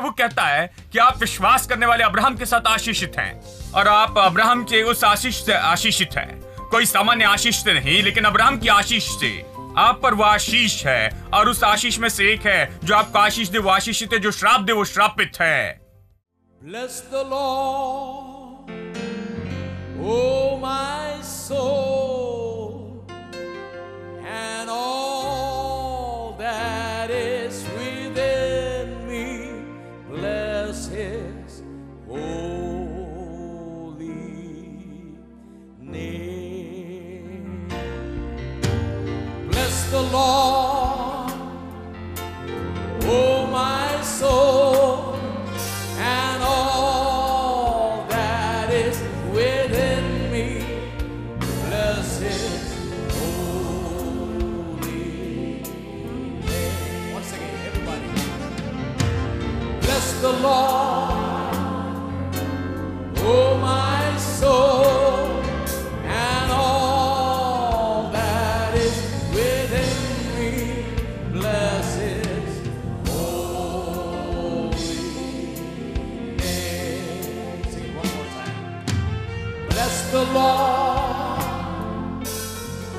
प्रभु कहता है कि आप विश्वास करने वाले अब्राहम के साथ आशीषित हैं और आप अब्राहम के उस आशीष से आशीषित हैं। कोई सामान्य आशीष से नहीं, लेकिन अब्राहम की आशीष से आप पर वो आशीष है, और उस आशीष में से एक है जो आपको आशीष दे वो आशीषित है, जो श्राप दे वो श्रापित है। Bless the Lord, oh my soul, and all that is within me. Bless His holy name. Bless the Lord, oh my soul, and all that is within me. Bless His holy name. Once again, everybody. Bless the Lord, oh my soul, and all that is within me. Bless His holy name. Sing it one more time. Bless the Lord,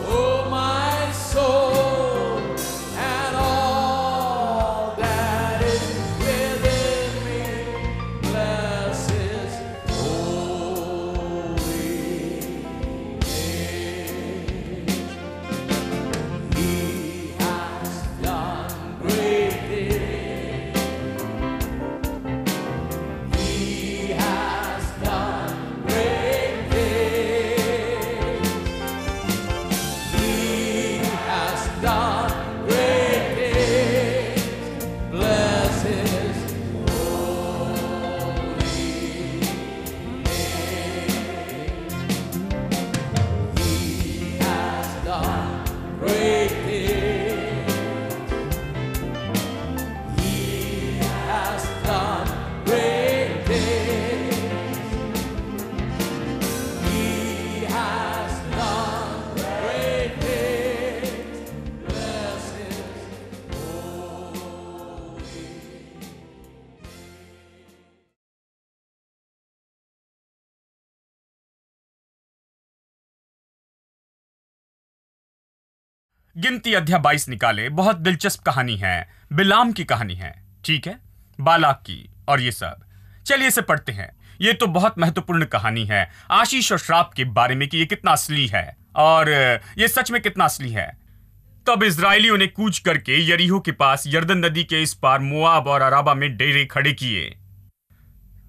oh my soul, and all that is within me. Bless His holy name. He has done great things. He has done great things. He has done great things. Bless His holy name. He has done great things. He has done great things. He has done great things. Bless His holy गिनती अध्याय 22 निकाले। बहुत दिलचस्प कहानी है, बिलाम की कहानी है, ठीक है, बालाक की और ये सब। चलिए इसे पढ़ते हैं। ये तो बहुत महत्वपूर्ण कहानी है आशीष और श्राप के बारे में कि ये कितना असली है और ये सच में कितना असली है। तब इजरायलियों ने कूच करके यरीहो के पास यरदन नदी के इस पार मोआब और अराबा में डेरे खड़े किए।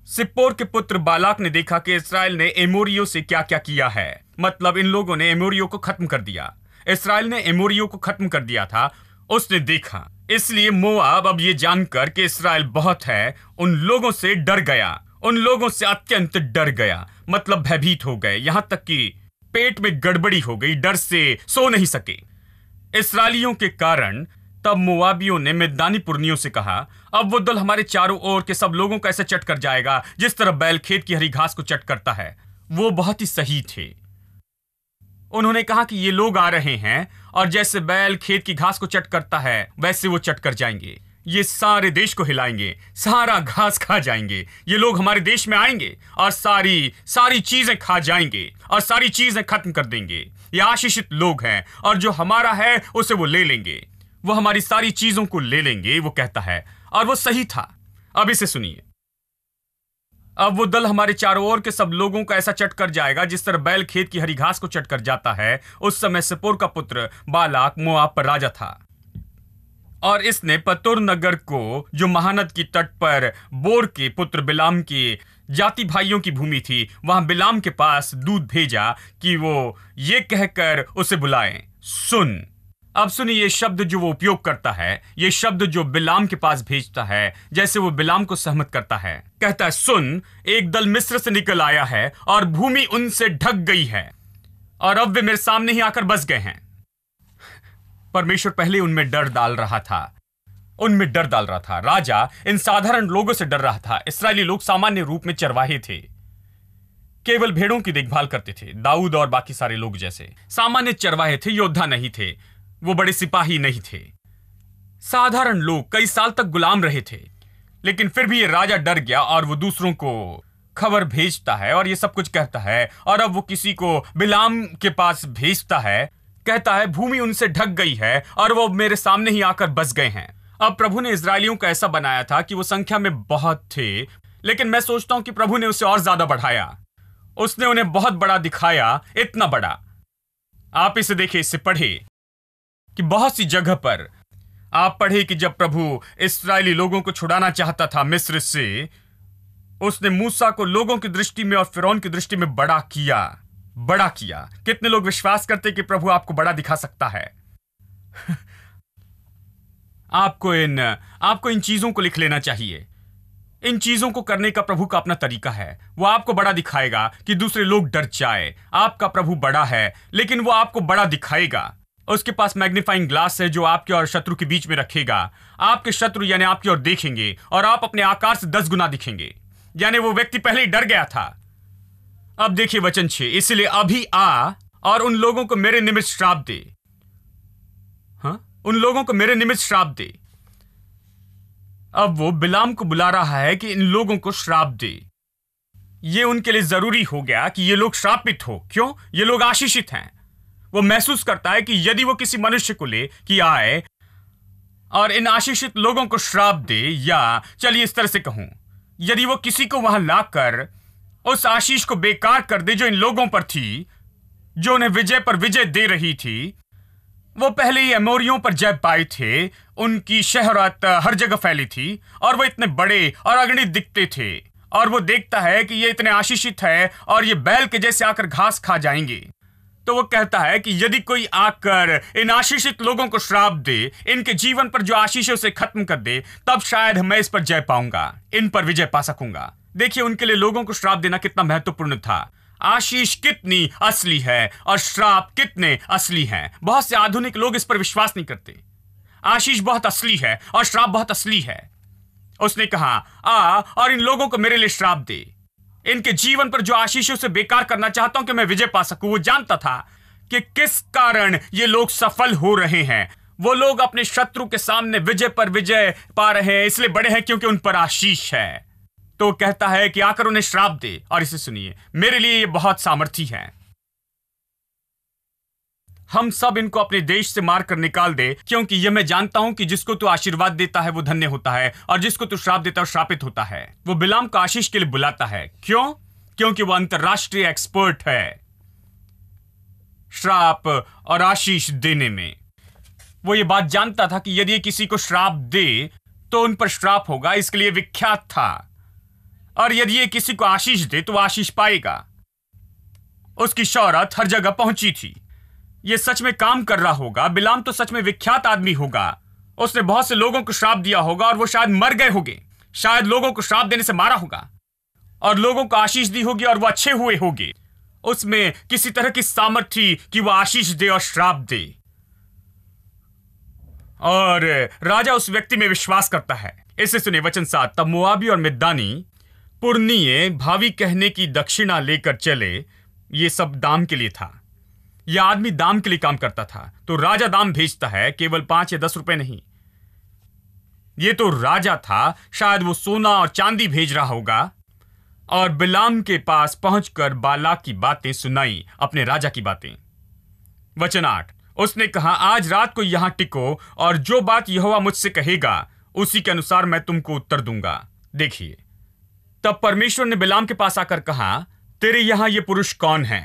सिप्पोर के पुत्र बालाक ने देखा कि इस्राएल ने एमोरियों से क्या क्या किया है, मतलब इन लोगों ने एमोरियों को खत्म कर दिया। इस्राएल ने एमोरियों को खत्म कर दिया था, उसने देखा। इसलिए मोआब अब ये जानकर कि इस्राएल बहुत है, उन लोगों से डर गया, उन लोगों से अत्यंत डर गया, मतलब भयभीत हो गए, यहां तक कि पेट में गड़बड़ी हो गई, डर से सो नहीं सके इस्राएलियों के कारण। तब मोआबियों ने मिद्यानी पुरनियों से कहा, अब वो दल हमारे चारों ओर के सब लोगों को ऐसे चट कर जाएगा जिस तरह बैल खेत की हरी घास को चट करता है। वो बहुत ही सही थे। उन्होंने कहा कि ये लोग आ रहे हैं और जैसे बैल खेत की घास को चट करता है वैसे वो चट कर जाएंगे। ये सारे देश को हिलाएंगे, सारा घास खा जाएंगे। ये लोग हमारे देश में आएंगे और सारी चीजें खा जाएंगे और सारी चीजें खत्म कर देंगे। ये आशीषित लोग हैं और जो हमारा है उसे वो ले लेंगे, वो हमारी सारी चीजों को ले लेंगे, वो कहता है। और वो सही था। अब इसे सुनिए। अब वो दल हमारे चारों ओर के सब लोगों को ऐसा चट कर जाएगा जिस तरह बैल खेत की हरी घास को चट कर जाता है। उस समय सिप्पोर का पुत्र बालाक मोआब पर राजा था और इसने पतोर नगर को, जो महानद की तट पर बोर के पुत्र बिलाम के जाति भाइयों की भूमि थी, वहां बिलाम के पास दूत भेजा कि वो ये कहकर उसे बुलाएं, सुन। अब सुनिए ये शब्द जो वो उपयोग करता है, ये शब्द जो बिलाम के पास भेजता है, जैसे वो बिलाम को सहमत करता है। कहता है, सुन, एक दल मिस्र से निकल आया है और भूमि उनसे ढक गई है और अब वे मेरे सामने ही आकर बस गए हैं। परमेश्वर पहले उनमें डर डाल रहा था, उनमें डर डाल रहा था। राजा इन साधारण लोगों से डर रहा था। इस्राएली लोग सामान्य रूप में चरवाहे थे, केवल भेड़ों की देखभाल करते थे। दाऊद और बाकी सारे लोग जैसे सामान्य चरवाहे थे, योद्धा नहीं थे, वो बड़े सिपाही नहीं थे। साधारण लोग कई साल तक गुलाम रहे थे, लेकिन फिर भी ये राजा डर गया और वो दूसरों को खबर भेजता है और ये सब कुछ कहता है। और अब वो किसी को बिलाम के पास भेजता है, कहता है भूमि उनसे ढक गई है और वो मेरे सामने ही आकर बस गए हैं। अब प्रभु ने इजरायलियों को ऐसा बनाया था कि वो संख्या में बहुत थे, लेकिन मैं सोचता हूं कि प्रभु ने उसे और ज्यादा बढ़ाया। उसने उन्हें बहुत बड़ा दिखाया, इतना बड़ा। आप इसे देखें, इसे पढ़े कि बहुत सी जगह पर आप पढ़े कि जब प्रभु इस्राएली लोगों को छुड़ाना चाहता था मिस्र से, उसने मूसा को लोगों की दृष्टि में और फिरौन की दृष्टि में बड़ा किया, बड़ा किया। कितने लोग विश्वास करते कि प्रभु आपको बड़ा दिखा सकता है? आपको इन चीजों को लिख लेना चाहिए। इन चीजों को करने का प्रभु का अपना तरीका है। वो आपको बड़ा दिखाएगा कि दूसरे लोग डर जाए। आपका प्रभु बड़ा है, लेकिन वो आपको बड़ा दिखाएगा। उसके पास मैग्नीफाइंग ग्लास है जो आपके और शत्रु के बीच में रखेगा। आपके शत्रु यानी आपकी ओर देखेंगे और आप अपने आकार से 10 गुना दिखेंगे। यानी वो व्यक्ति पहले ही डर गया था। अब देखिए वचन 6, इसलिए अभी आ और उन लोगों को मेरे निमित्त श्राप दे। उन लोगों को मेरे निमित्त श्राप दे। अब वो बिलाम को बुला रहा है कि इन लोगों को श्राप दे। ये उनके लिए जरूरी हो गया कि ये लोग श्रापित हो। क्यों? ये लोग आशीषित हैं। वो महसूस करता है कि यदि वो किसी मनुष्य को ले कि आए और इन आशीषित लोगों को श्राप दे, या चलिए इस तरह से कहूं, यदि वो किसी को वहां लाकर उस आशीष को बेकार कर दे जो इन लोगों पर थी, जो उन्हें विजय पर विजय दे रही थी। वो पहले ही अमोरियों पर जय पाए थे, उनकी शहरत हर जगह फैली थी और वो इतने बड़े और अगणित दिखते थे। और वो देखता है कि ये इतने आशीषित है और ये बैल के जैसे आकर घास खा जाएंगे। तो वो कहता है कि यदि कोई आकर इन आशीषित लोगों को श्राप दे, इनके जीवन पर जो आशीषों से खत्म कर दे, तब शायद मैं इस पर जय पाऊंगा, इन पर विजय पा सकूंगा। देखिए उनके लिए लोगों को श्राप देना कितना महत्वपूर्ण था। आशीष कितनी असली है और श्राप कितने असली हैं। बहुत से आधुनिक लोग इस पर विश्वास नहीं करते। आशीष बहुत असली है और श्राप बहुत असली है। उसने कहा आ और इन लोगों को मेरे लिए श्राप दे। इनके जीवन पर जो आशीषों से बेकार करना चाहता हूं कि मैं विजय पा सकूं। वो जानता था कि किस कारण ये लोग सफल हो रहे हैं। वो लोग अपने शत्रु के सामने विजय पर विजय पा रहे हैं, इसलिए बड़े हैं क्योंकि उन पर आशीष है। तो कहता है कि आकर उन्हें श्राप दे। और इसे सुनिए, मेरे लिए ये बहुत सामर्थी है। हम सब इनको अपने देश से मार कर निकाल दे, क्योंकि यह मैं जानता हूं कि जिसको तू आशीर्वाद देता है वो धन्य होता है और जिसको तू श्राप देता है वो श्रापित होता है। वो बिलाम को आशीष के लिए बुलाता है। क्यों? क्योंकि वो अंतरराष्ट्रीय एक्सपर्ट है श्राप और आशीष देने में। वो ये बात जानता था कि यदि ये किसी को श्राप दे तो उन पर श्राप होगा, इसके लिए विख्यात था। और यदि ये किसी को आशीष दे तो वो आशीष पाएगा। उसकी शौहरत हर जगह पहुंची थी। ये सच में काम कर रहा होगा। बिलाम तो सच में विख्यात आदमी होगा। उसने बहुत से लोगों को श्राप दिया होगा और वो शायद मर गए होंगे। शायद लोगों को श्राप देने से मारा होगा और लोगों को आशीष दी होगी और वो अच्छे हुए होंगे। उसमें किसी तरह की सामर्थ्य थी कि वो आशीष दे और श्राप दे। और राजा उस व्यक्ति में विश्वास करता है। इसे सुने वचन 7, तब मोआबी और मिद्यानी पुरनिये भावी कहने की दक्षिणा लेकर चले। ये सब दाम के लिए था। यह आदमी दाम के लिए काम करता था। तो राजा दाम भेजता है, केवल 5 या 10 रुपए नहीं। ये तो राजा था, शायद वो सोना और चांदी भेज रहा होगा। और बिलाम के पास पहुंचकर बालाक की बातें सुनाई, अपने राजा की बातें। वचन 8, उसने कहा आज रात को यहां टिको और जो बात यहोवा मुझसे कहेगा उसी के अनुसार मैं तुमको उत्तर दूंगा। देखिए, तब परमेश्वर ने बिलाम के पास आकर कहा, तेरे यहां ये पुरुष कौन है?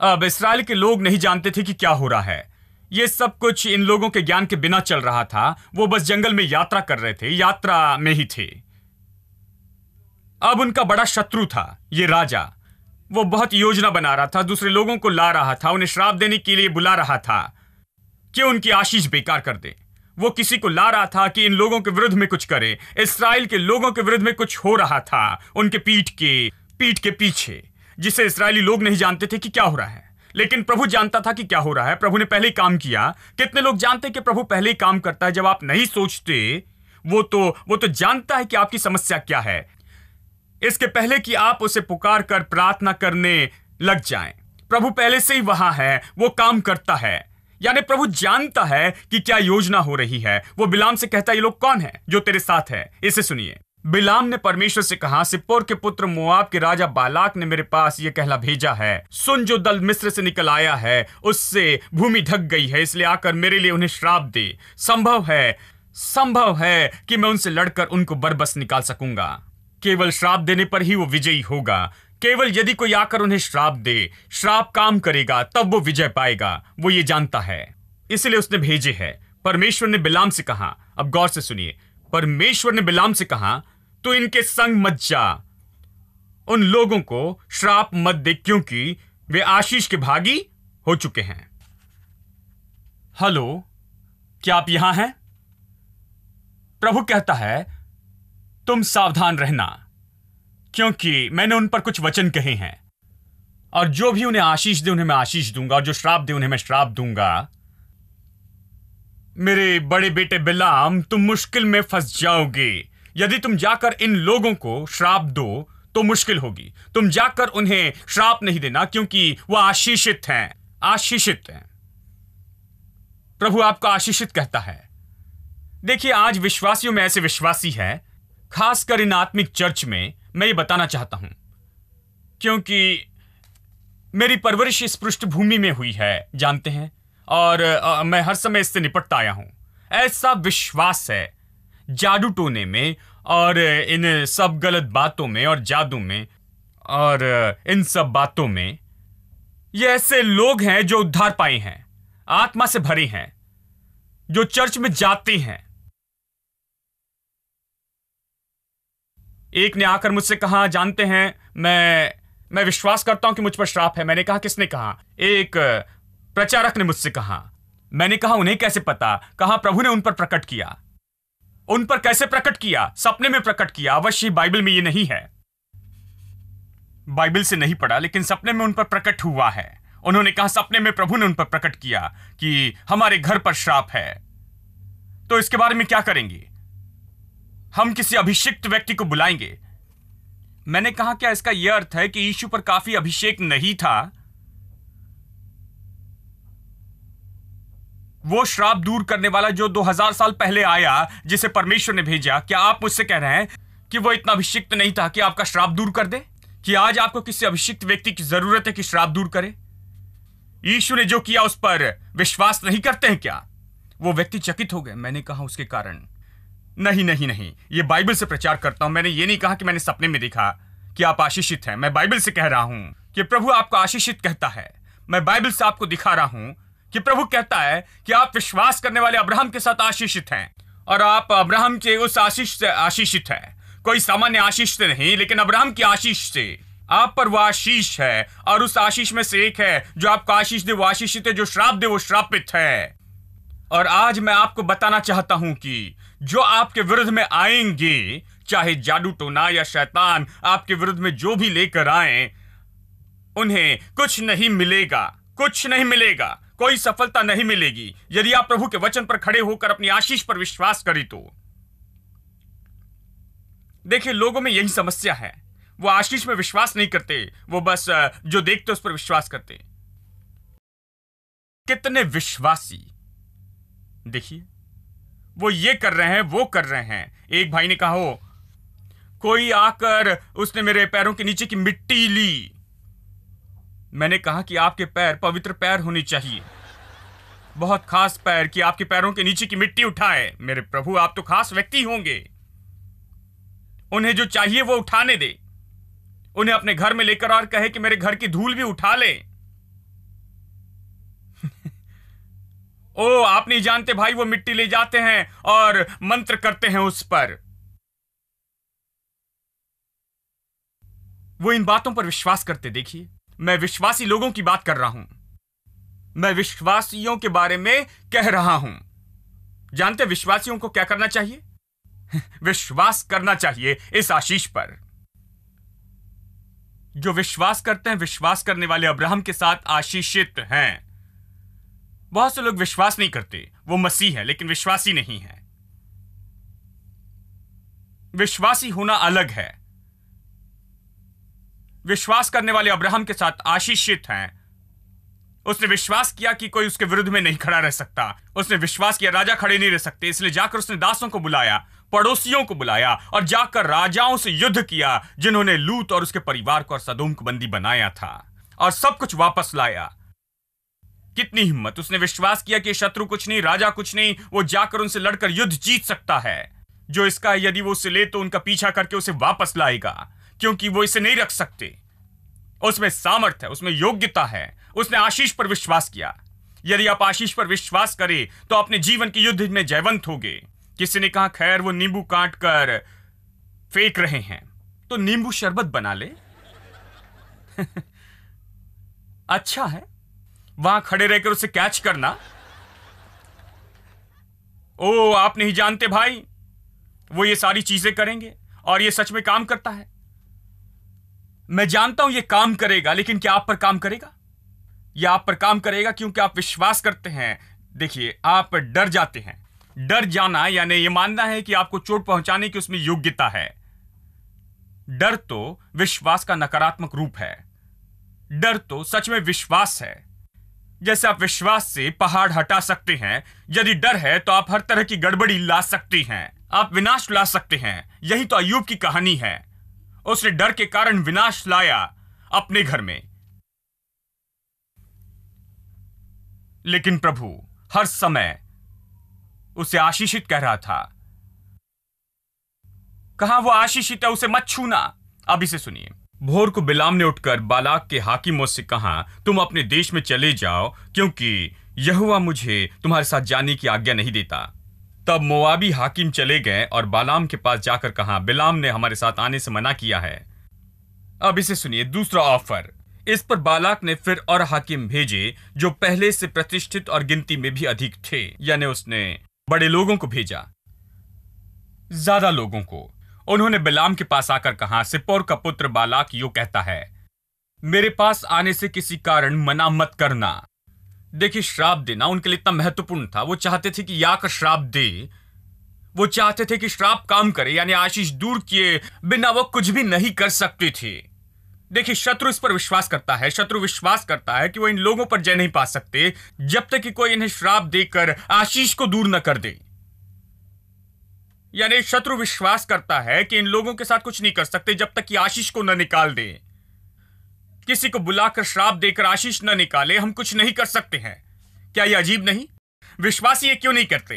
अब इस्राएल के लोग नहीं जानते थे कि क्या हो रहा है। ये सब कुछ इन लोगों के ज्ञान के बिना चल रहा था। वो बस जंगल में यात्रा कर रहे थे, यात्रा में ही थे। अब उनका बड़ा शत्रु था ये राजा। वो बहुत योजना बना रहा था, दूसरे लोगों को ला रहा था, उन्हें श्राप देने के लिए बुला रहा था कि उनकी आशीष बेकार कर दे। वो किसी को ला रहा था कि इन लोगों के विरुद्ध में कुछ करे। इस्राएल के लोगों के विरुद्ध में कुछ हो रहा था उनके पीठ के पीछे, जिसे इस्राएली लोग नहीं जानते थे कि क्या हो रहा है। लेकिन प्रभु जानता था कि क्या हो रहा है। प्रभु ने पहले ही काम किया। कितने लोग जानते कि प्रभु पहले ही काम करता है जब आप नहीं सोचते। वो तो जानता है कि आपकी समस्या क्या है, इसके पहले कि आप उसे पुकार कर प्रार्थना करने लग जाएं। प्रभु पहले से ही वहां है, वो काम करता है। यानी प्रभु जानता है कि क्या योजना हो रही है। वो बिलाम से कहता है, ये लोग कौन है जो तेरे साथ है? इसे सुनिए। बिलाम ने परमेश्वर से कहा, सिप्पोर के पुत्र मोआब के राजा बालाक ने मेरे पास ये कहला भेजा है, सुन, जो दल मिस्र से निकल आया है उससे भूमि ढक गई है, इसलिए आकर मेरे लिए उन्हें श्राप दे। संभव है कि मैं उनसे लड़कर उनको बरबस निकाल सकूंगा। केवल श्राप देने पर ही वो विजयी होगा। केवल यदि कोई आकर उन्हें श्राप दे, श्राप काम करेगा, तब वो विजय पाएगा। वो ये जानता है, इसलिए उसने भेजे है। परमेश्वर ने बिलाम से कहा, अब गौर से सुनिए, परमेश्वर ने बिलाम से कहा, तो इनके संग मत जा, उन लोगों को श्राप मत दे, क्योंकि वे आशीष के भागी हो चुके हैं। हेलो, क्या आप यहां हैं? प्रभु कहता है, तुम सावधान रहना, क्योंकि मैंने उन पर कुछ वचन कहे हैं, और जो भी उन्हें आशीष दे उन्हें मैं आशीष दूंगा, और जो श्राप दे उन्हें मैं श्राप दूंगा। मेरे बड़े बेटे बिलाम, तुम मुश्किल में फंस जाओगे। यदि तुम जाकर इन लोगों को श्राप दो तो मुश्किल होगी। तुम जाकर उन्हें श्राप नहीं देना, क्योंकि वह आशीषित हैं, आशीषित हैं। प्रभु आपको आशीषित कहता है। देखिए, आज विश्वासियों में ऐसे विश्वासी है, खासकर इन आत्मिक चर्च में, मैं ये बताना चाहता हूं, क्योंकि मेरी परवरिश इस पृष्ठभूमि में हुई है, जानते हैं, और मैं हर समय इससे निपटता आया हूं। ऐसा विश्वास है जादू टोने में और इन सब गलत बातों में और जादू में और इन सब बातों में। ये ऐसे लोग हैं जो उद्धार पाए हैं, आत्मा से भरे हैं, जो चर्च में जाते हैं। एक ने आकर मुझसे कहा, जानते हैं, मैं विश्वास करता हूं कि मुझ पर श्राप है। मैंने कहा, किसने कहा? एक प्रचारक ने मुझसे कहा। मैंने कहा, उन्हें कैसे पता? कहा, प्रभु ने उन पर प्रकट किया। उन पर कैसे प्रकट किया? सपने में प्रकट किया। अवश्य बाइबल में ये नहीं है, बाइबल से नहीं पढ़ा, लेकिन सपने में उन पर प्रकट हुआ है। उन्होंने कहा, सपने में प्रभु ने उन पर प्रकट किया कि हमारे घर पर श्राप है। तो इसके बारे में क्या करेंगे? हम किसी अभिषिक्त व्यक्ति को बुलाएंगे। मैंने कहा, क्या इसका यह अर्थ है कि यीशु पर काफी अभिषेक नहीं था? वो श्राप दूर करने वाला जो 2000 साल पहले आया, जिसे परमेश्वर ने भेजा, क्या आप मुझसे कह रहे हैं कि वो इतना अभिषिक्त नहीं था कि आपका श्राप दूर कर दे? कि आज आपको किसी अभिषिक्त व्यक्ति की जरूरत है कि श्राप दूर करे? यीशु ने जो किया उस पर विश्वास नहीं करते हैं क्या? वो व्यक्ति चकित हो गए। मैंने कहा, उसके कारण नहीं, ये बाइबल से प्रचार करता हूं। मैंने ये नहीं कहा कि मैंने सपने में देखा कि आप आशीषित हैं। मैं बाइबल से कह रहा हूं कि प्रभु आपको आशीषित कहता है। मैं बाइबल से आपको दिखा रहा हूं कि प्रभु कहता है कि आप विश्वास करने वाले अब्राहम के साथ आशीषित हैं, और आप अब्राहम के उस आशीष से आशीषित हैं। कोई सामान्य आशीष से नहीं, लेकिन अब्राहम की आशीष से आप पर वो आशीष है, और उस आशीष में से एक है, जो आपको आशीष दे वो आशीषित है, जो श्राप दे वो श्रापित है। और आज मैं आपको बताना चाहता हूं कि जो आपके विरुद्ध में आएंगे, चाहे जादू टोना या शैतान आपके विरुद्ध में जो भी लेकर आए, उन्हें कुछ नहीं मिलेगा, कुछ नहीं मिलेगा, कोई सफलता नहीं मिलेगी, यदि आप प्रभु के वचन पर खड़े होकर अपनी आशीष पर विश्वास करें तो। देखिए, लोगों में यही समस्या है, वो आशीष में विश्वास नहीं करते, वो बस जो देखते उस पर विश्वास करते। कितने विश्वासी, देखिए, वो ये कर रहे हैं, वो कर रहे हैं। एक भाई ने कहा, हो कोई आकर उसने मेरे पैरों के नीचे की मिट्टी ली। मैंने कहा कि आपके पैर पवित्र पैर होने चाहिए, बहुत खास पैर, कि आपके पैरों के नीचे की मिट्टी उठाए। मेरे प्रभु, आप तो खास व्यक्ति होंगे, उन्हें जो चाहिए वो उठाने दे। उन्हें अपने घर में लेकर और कहे कि मेरे घर की धूल भी उठा ले। ओ, आप नहीं जानते भाई, वो मिट्टी ले जाते हैं और मंत्र करते हैं उस पर। वो इन बातों पर विश्वास करते। देखिए, मैं विश्वासी लोगों की बात कर रहा हूं, मैं विश्वासियों के बारे में कह रहा हूं। जानते विश्वासियों को क्या करना चाहिए? विश्वास करना चाहिए इस आशीष पर। जो विश्वास करते हैं, विश्वास करने वाले अब्राहम के साथ आशीषित हैं। बहुत से लोग विश्वास नहीं करते, वो मसीह है लेकिन विश्वासी नहीं है। विश्वासी होना अलग है। विश्वास करने वाले अब्राहम के साथ आशीषित हैं, उसने विश्वास किया कि कोई उसके विरुद्ध में नहीं खड़ा रह सकता। उसने विश्वास किया राजा खड़े नहीं रह सकते, इसलिए जाकर उसने दासों को बुलाया, पड़ोसियों को बुलाया और जाकर राजाओं से युद्ध किया जिन्होंने लूत और उसके परिवार को और सदोम को बंदी बनाया था, और सब कुछ वापस लाया। कितनी हिम्मत! उसने विश्वास किया कि शत्रु कुछ नहीं, राजा कुछ नहीं, वो जाकर उनसे लड़कर युद्ध जीत सकता है। जो इसका यदि वो उसे ले तो उनका पीछा करके उसे वापस लाएगा, क्योंकि वो इसे नहीं रख सकते। उसमें सामर्थ्य है, उसमें योग्यता है। उसने आशीष पर विश्वास किया। यदि आप आशीष पर विश्वास करें तो अपने जीवन के युद्ध में जयवंत होगे। किसी ने कहा खैर वो नींबू काट कर फेंक रहे हैं तो नींबू शरबत बना ले। अच्छा है वहां खड़े रहकर उसे कैच करना। ओ आप नहीं जानते भाई, वो ये सारी चीजें करेंगे और ये सच में काम करता है। मैं जानता हूं ये काम करेगा, लेकिन क्या आप पर काम करेगा? यह आप पर काम करेगा क्योंकि आप विश्वास करते हैं। देखिए, आप डर जाते हैं। डर जाना यानी यह मानना है कि आपको चोट पहुंचाने की उसमें योग्यता है। डर तो विश्वास का नकारात्मक रूप है। डर तो सच में विश्वास है। जैसे आप विश्वास से पहाड़ हटा सकते हैं, यदि डर है तो आप हर तरह की गड़बड़ी ला सकते हैं, आप विनाश ला सकते हैं। यही तो अय्यूब की कहानी है। उसने डर के कारण विनाश लाया अपने घर में, लेकिन प्रभु हर समय उसे आशीषित कह रहा था। कहां वो आशीषित है, उसे मत छूना। अब इसे सुनिए। भोर को बिलाम ने उठकर बालाक के हाकिमों से कहा, तुम अपने देश में चले जाओ, क्योंकि यहोवा मुझे तुम्हारे साथ जाने की आज्ञा नहीं देता। तब मोआबी हाकिम चले गए और बालाम के पास जाकर कहा, बिलाम ने हमारे साथ आने से मना किया है। अब इसे सुनिए, दूसरा ऑफर। इस पर बालाक ने फिर और हाकिम भेजे जो पहले से प्रतिष्ठित और गिनती में भी अधिक थे, यानी उसने बड़े लोगों को भेजा, ज्यादा लोगों को। उन्होंने बिलाम के पास आकर कहा, सिप्पोर का पुत्र बालाक यूं कहता है, मेरे पास आने से किसी कारण मना मत करना। देखिए, श्राप देना उनके लिए इतना महत्वपूर्ण था। वो चाहते थे कि या का श्राप दे। वो चाहते थे कि श्राप काम करे, यानी आशीष दूर किए बिना वो कुछ भी नहीं कर सकते थे। देखिए, शत्रु इस पर विश्वास करता है। शत्रु विश्वास करता है कि वो इन लोगों पर जय नहीं पा सकते जब तक कि कोई इन्हें श्राप देकर आशीष को दूर न कर दे। यानी शत्रु विश्वास करता है कि इन लोगों के साथ कुछ नहीं कर सकते जब तक कि आशीष को न निकाल दे। किसी को बुलाकर श्राप देकर आशीष न निकाले हम कुछ नहीं कर सकते हैं। क्या यह अजीब नहीं? विश्वासी ये क्यों नहीं करते?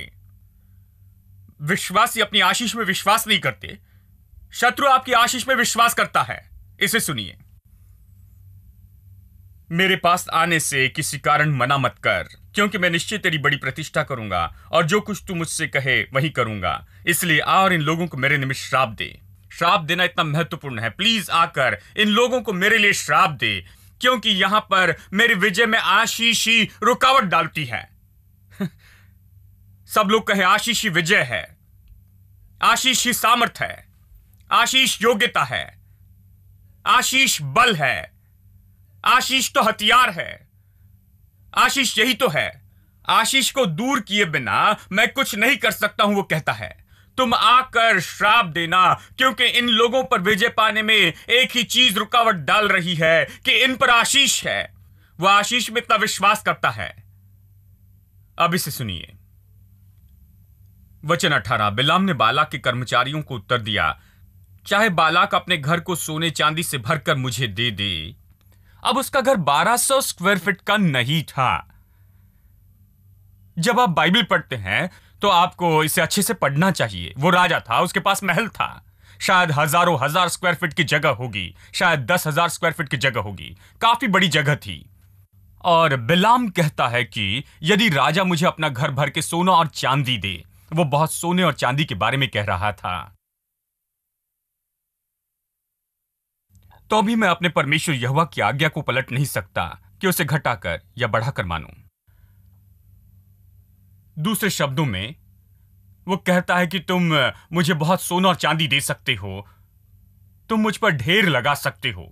विश्वासी अपनी आशीष में विश्वास नहीं करते। शत्रु आपकी आशीष में विश्वास करता है। इसे सुनिए, मेरे पास आने से किसी कारण मना मत कर, क्योंकि मैं निश्चय तेरी बड़ी प्रतिष्ठा करूंगा और जो कुछ तू मुझसे कहे वही करूंगा। इसलिए आ और इन लोगों को मेरे निमित्त श्राप दे। श्राप देना इतना महत्वपूर्ण है। प्लीज आकर इन लोगों को मेरे लिए श्राप दे, क्योंकि यहां पर मेरे विजय में आशीष ही रुकावट डालती है। सब लोग कहे आशीष ही विजय है, आशीष ही सामर्थ्य है, आशीष योग्यता है, आशीष बल है, आशीष तो हथियार है, आशीष यही तो है। आशीष को दूर किए बिना मैं कुछ नहीं कर सकता हूं, वो कहता है। तुम आकर श्राप देना, क्योंकि इन लोगों पर विजय पाने में एक ही चीज रुकावट डाल रही है कि इन पर आशीष है। वह आशीष में इतना विश्वास करता है। अब इसे सुनिए, वचन 18। बिलाम ने बालाक के कर्मचारियों को उत्तर दिया, चाहे बालाक अपने घर को सोने चांदी से भरकर मुझे दे दे। अब उसका घर 1200 स्क्वायर फीट का नहीं था। जब आप बाइबल पढ़ते हैं तो आपको इसे अच्छे से पढ़ना चाहिए। वो राजा था, उसके पास महल था। शायद हजारों हजार स्क्वायर फीट की जगह होगी, शायद 10,000 स्क्वायर फीट की जगह होगी। काफी बड़ी जगह थी। और बिलाम कहता है कि यदि राजा मुझे अपना घर भर के सोना और चांदी दे। वो बहुत सोने और चांदी के बारे में कह रहा था। तो भी मैं अपने परमेश्वर यहोवा की आज्ञा को पलट नहीं सकता कि उसे घटाकर या बढ़ाकर मानूं। दूसरे शब्दों में वो कहता है कि तुम मुझे बहुत सोना और चांदी दे सकते हो, तुम मुझ पर ढेर लगा सकते हो,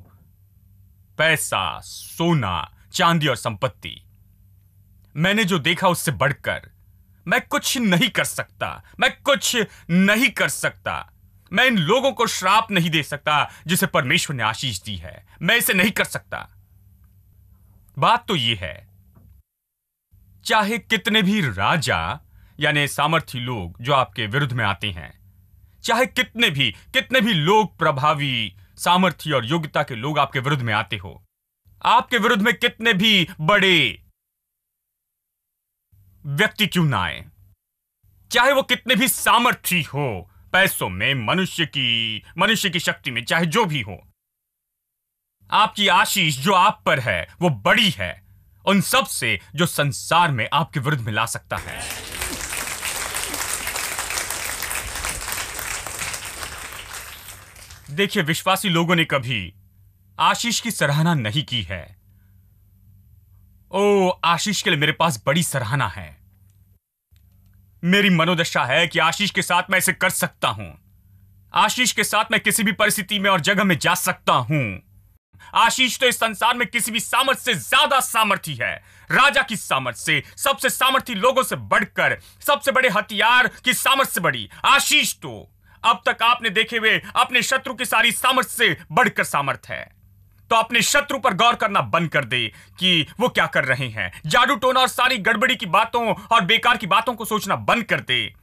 पैसा, सोना, चांदी और संपत्ति। मैंने जो देखा उससे बढ़कर मैं कुछ नहीं कर सकता। मैं कुछ नहीं कर सकता। मैं इन लोगों को श्राप नहीं दे सकता जिसे परमेश्वर ने आशीष दी है। मैं इसे नहीं कर सकता। बात तो यह है चाहे कितने भी राजा यानी सामर्थी लोग जो आपके विरुद्ध में आते हैं, चाहे कितने भी लोग प्रभावी सामर्थी और योग्यता के लोग आपके विरुद्ध में आते हो, आपके विरुद्ध में कितने भी बड़े व्यक्ति क्यों ना आए, चाहे वो कितने भी सामर्थी हो, पैसों में, मनुष्य की शक्ति में, चाहे जो भी हो, आपकी आशीष जो आप पर है वो बड़ी है उन सब से जो संसार में आपके विरुद्ध में ला सकता है। देखिए, विश्वासी लोगों ने कभी आशीष की सराहना नहीं की है। ओ, आशीष के लिए मेरे पास बड़ी सराहना है। मेरी मनोदशा है कि आशीष के साथ मैं इसे कर सकता हूं। आशीष के साथ मैं किसी भी परिस्थिति में और जगह में जा सकता हूं। आशीष तो इस संसार में किसी भी सामर्थ से ज्यादा सामर्थी है। राजा की सामर्थ से, सबसे सामर्थी लोगों से बढ़कर, सबसे बड़े हथियार की सामर्थ से बड़ी आशीष तो अब तक आपने देखे हुए अपने शत्रु की सारी सामर्थ से बढ़कर सामर्थ है। तो अपने शत्रु पर गौर करना बंद कर दे कि वो क्या कर रहे हैं। जादू टोना और सारी गड़बड़ी की बातों और बेकार की बातों को सोचना बंद कर दे।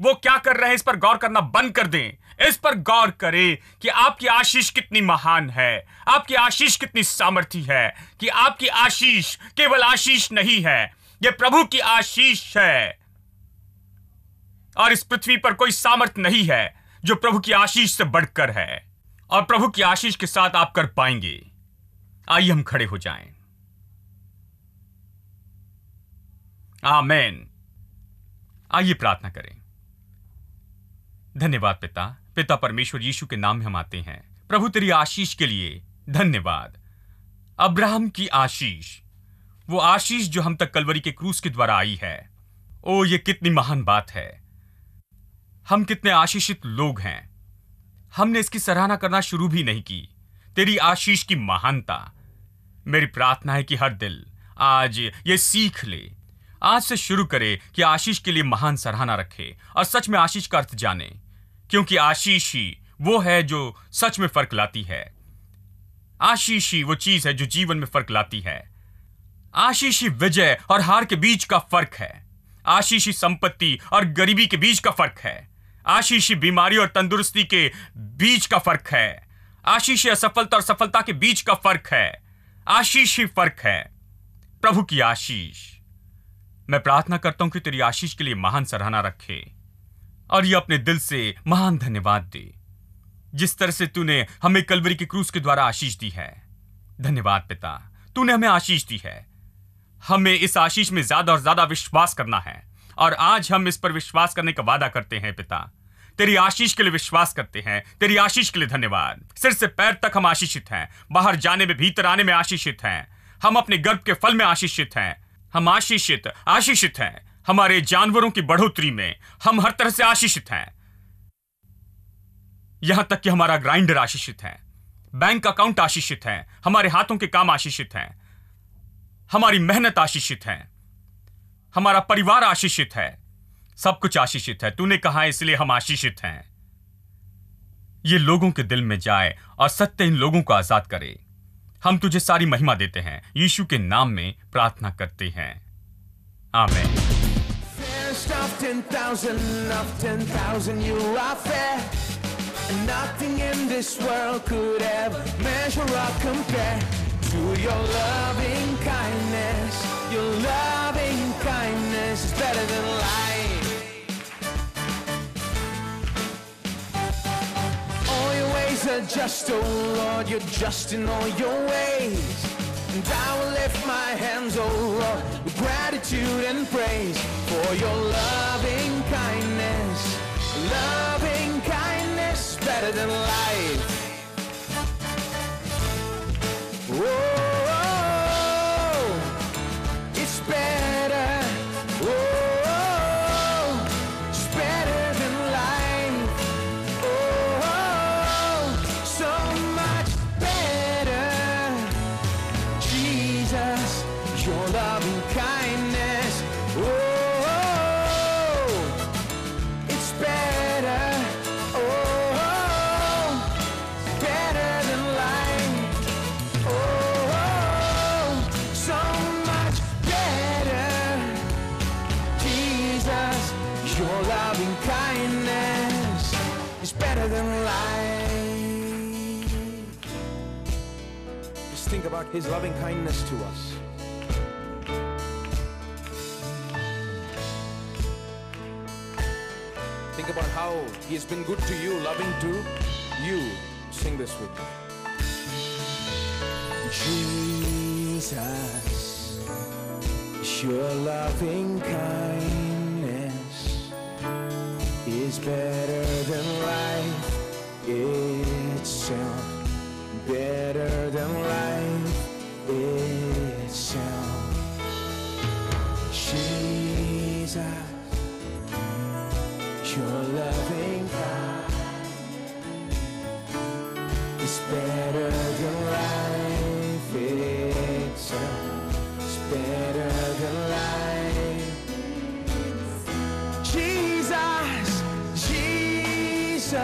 वो क्या कर रहे हैं इस पर गौर करना बंद कर दें। इस पर गौर करें कि आपकी आशीष कितनी महान है, आपकी आशीष कितनी सामर्थी है, कि आपकी आशीष केवल आशीष नहीं है, यह प्रभु की आशीष है। और इस पृथ्वी पर कोई सामर्थ नहीं है जो प्रभु की आशीष से बढ़कर है, और प्रभु की आशीष के साथ आप कर पाएंगे। आइए हम खड़े हो जाएं। आमीन। आइए प्रार्थना करें। धन्यवाद पिता परमेश्वर यीशु के नाम में हम आते हैं। प्रभु तेरी आशीष के लिए धन्यवाद। अब्राहम की आशीष, वो आशीष जो हम तक कलवरी के क्रूस के द्वारा आई है, ओ ये कितनी महान बात है। हम कितने आशीषित लोग हैं। हमने इसकी सराहना करना शुरू भी नहीं की, तेरी आशीष की महानता। मेरी प्रार्थना है कि हर दिल आज ये सीख ले, आज से शुरू करे कि आशीष के लिए महान सराहना रखे और सच में आशीष का अर्थ जाने, क्योंकि आशीष ही वो है जो सच में फर्क लाती है। आशीष ही वो चीज है जो जीवन में फर्क लाती है। आशीष ही विजय और हार के बीच का फर्क है। आशीष ही संपत्ति और गरीबी के बीच का फर्क है। आशीष ही बीमारी और तंदुरुस्ती के बीच का फर्क है। आशीष ही असफलता और सफलता के बीच का फर्क है। आशीष ही फर्क है। प्रभु की आशीष, मैं प्रार्थना करता हूं कि तेरी आशीष के लिए महान सराहना रखे और ये अपने दिल से महान धन्यवाद दे, जिस तरह से तूने हमें कलवरी के क्रूस के द्वारा आशीष दी है। धन्यवाद पिता, तूने हमें आशीष दी है। हमें इस आशीष में ज्यादा और ज्यादा विश्वास करना है, और आज हम इस पर विश्वास करने का वादा करते हैं। पिता, तेरी आशीष के लिए विश्वास करते हैं। तेरी आशीष के लिए धन्यवाद। सिर से पैर तक हम आशीषित हैं। बाहर जाने में, भीतर आने में आशीषित हैं। हम अपने गर्भ के फल में आशीषित हैं। हम आशीषित हैं। हमारे जानवरों की बढ़ोतरी में हम हर तरह से आशीषित हैं। यहां तक कि हमारा ग्राइंडर आशीषित है, बैंक अकाउंट आशीषित है, हमारे हाथों के काम आशीषित हैं, हमारी मेहनत आशीषित है, हमारा परिवार आशीषित है, सब कुछ आशीषित है। तूने कहा है, इसलिए हम आशीषित हैं। ये लोगों के दिल में जाए और सत्य इन लोगों को आजाद करे। हम तुझे सारी महिमा देते हैं, यीशु के नाम में प्रार्थना करते हैं। आमीन। Fairest of 10,000 you are fair, and nothing in this world could ever measure or compare to your loving kindness. Your loving kindness is better than life. All your ways are just, oh Lord, you're just in all your ways. And I will lift my hands, oh Lord, with gratitude and praise for your loving kindness. Loving kindness better than life. Oh, it's better. Oh, it's better than life. Oh, so much better. Jesus, your loving kindness. Oh, Your loving kindness is better than life. Just think about His loving kindness to us. Think about how He has been good to you, loving to you. Sing this with me. Jesus, your loving kindness is better than life itself. Better than life itself. Jesus, your loving kindness is better than life itself. It's better than life. Jesus, Jesus,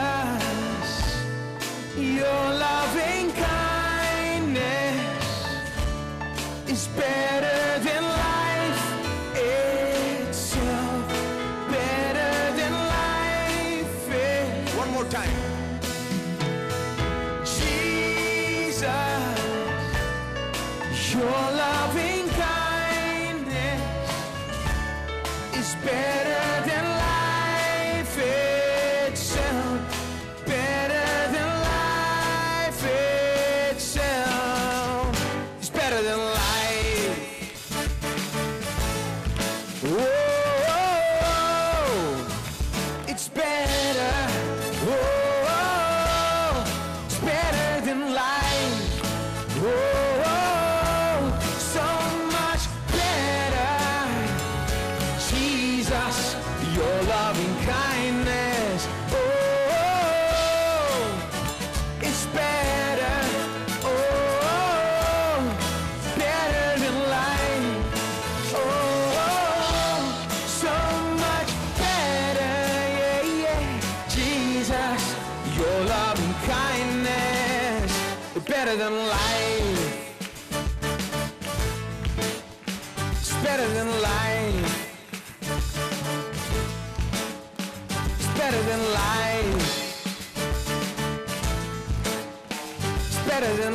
your loving kindness is better than life itself. Better than life. One more time. Jesus, your loving kindness is better than life itself. Better than life itself. It's better than life. Whoa, it's better. Whoa, it's better than life. Whoa, so much better. Jesus, your loving kindness. Oh, it's better. Oh, better than life. Oh, so much better. Yeah, yeah. Jesus, your loving kindness better than life. It's better than life. It's better than life. It's better than